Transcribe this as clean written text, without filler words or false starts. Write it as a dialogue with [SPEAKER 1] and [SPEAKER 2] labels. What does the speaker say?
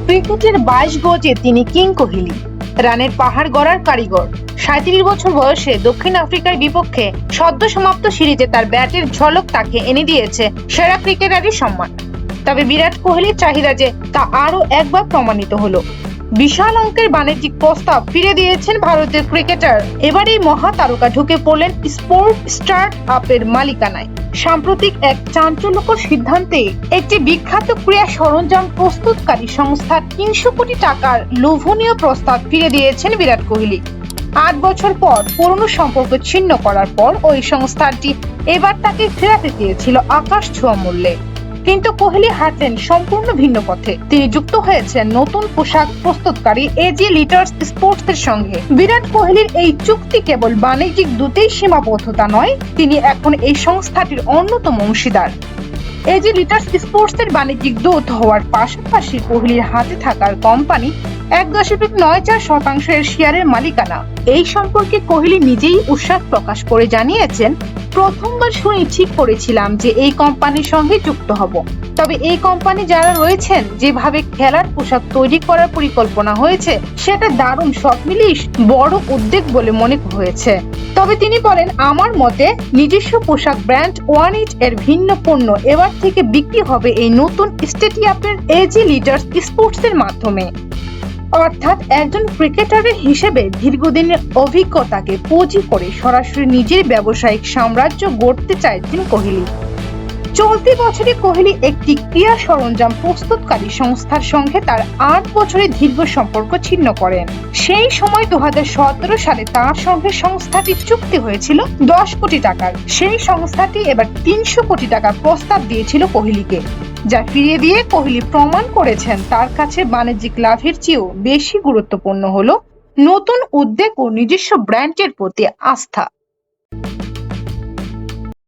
[SPEAKER 1] ক্রিকেটের 22 গজে তিনি কিং কোহলি, রানের পাহাড় গড়ার কারিগর। 37 বছর বয়সে দক্ষিণ আফ্রিকার বিপক্ষে সদ্য সমাপ্ত সিরিজে তার ব্যাটের ঝলক তাকে এনে দিয়েছে সেরা ক্রিকেটারের সম্মান। তবে বিরাট কোহলির চাহিদা যে তা আরো একবার প্রমাণিত হলো। বিশাল অঙ্কের বাণিজ্যিক প্রস্তাব ফিরে দিয়েছেন ভারতের ক্রিকেটার। এবার এই মহাতারকা ঢুকে পড়লেন স্পোর্ট স্টার্ট আপের মালিকানায়। সাম্প্রতিক এক চাঞ্চল্যকর সিদ্ধান্তে একটি বিখ্যাত ক্রীড়া সরঞ্জাম প্রস্তুতকারী সংস্থা 300 কোটি টাকার লোভনীয় প্রস্তাব ফিরে দিয়েছেন বিরাট কোহলি। 8 বছর পর পুরনো সম্পর্ক ছিন্ন করার পর ওই সংস্থাটি এবার তাকে ফেরাতে চেয়েছিল আকাশ ছোঁয়া মূল্যে। কিন্তু কোহলি হাঁটলেন সম্পূর্ণ ভিন্ন পথে। তিনি যুক্ত হয়েছেন নতুন পোশাক প্রস্তুতকারী এজি লিটার্স স্পোর্টস এর সঙ্গে। বিরাট কোহলির এই চুক্তি কেবল বাণিজ্যিক দূতেই সীমাবদ্ধতা নয়, তিনি এখন এই সংস্থাটির অন্যতম অংশীদার। এজি লিটার্স স্পোর্টস এর বাণিজ্যিক দূত হওয়ার পাশাপাশি কোহলির হাতে থাকার কোম্পানি 1.94% শেয়ারের মালিকানা। এই সম্পর্কে কোহলি নিজেই উৎসাহ প্রকাশ করে জানিয়েছেন, প্রথমবার শুনে ঠিক করেছিলাম যে এই কোম্পানির সঙ্গে যুক্ত হব। তবে এই কোম্পানি যারা রয়েছেন, যেভাবে খেলার পোশাক তৈরি করার পরিকল্পনা হয়েছে, সেটা দারুণ, সব মিলিয়ে বড় উদ্যোগ বলে মনে হয়েছে। তবে তিনি বলেন, আমার মতে নিজস্ব পোশাক ব্র্যান্ড ওয়ানিট এর ভিন্ন পণ্য এবার থেকে বিক্রি হবে এই নতুন স্টেডিয়ামের এজি লিডার্স স্পোর্টস এর মাধ্যমে। অর্থাৎ একজন ক্রিকেটারের হিসেবে দীর্ঘদিনের অভিজ্ঞতাকে পুঁজি করে সরাসরি নিজের ব্যবসায়িক সাম্রাজ্য গড়তে চাইছেন কোহলি। চলতি বছরে কোহলি একটি ক্রীড়া সরঞ্জাম প্রস্তুতকারী সংস্থার সঙ্গে তার 8 বছরের দীর্ঘ সম্পর্ক ছিন্ন করেন। সেই সময় 2017 সালে তার সঙ্গে সংস্থাটির চুক্তি হয়েছিল 10 কোটি টাকার। সেই সংস্থাটি এবার 300 কোটি টাকার প্রস্তাব দিয়েছিল কোহলিকে, যা ফিরিয়ে দিয়ে কোহলি প্রমাণ করেছেন তার কাছে বাণিজ্যিক লাভের চেয়েও বেশি গুরুত্বপূর্ণ হলো নতুন উদ্যোগ ও নিজস্ব ব্র্যান্ডের প্রতি আস্থা।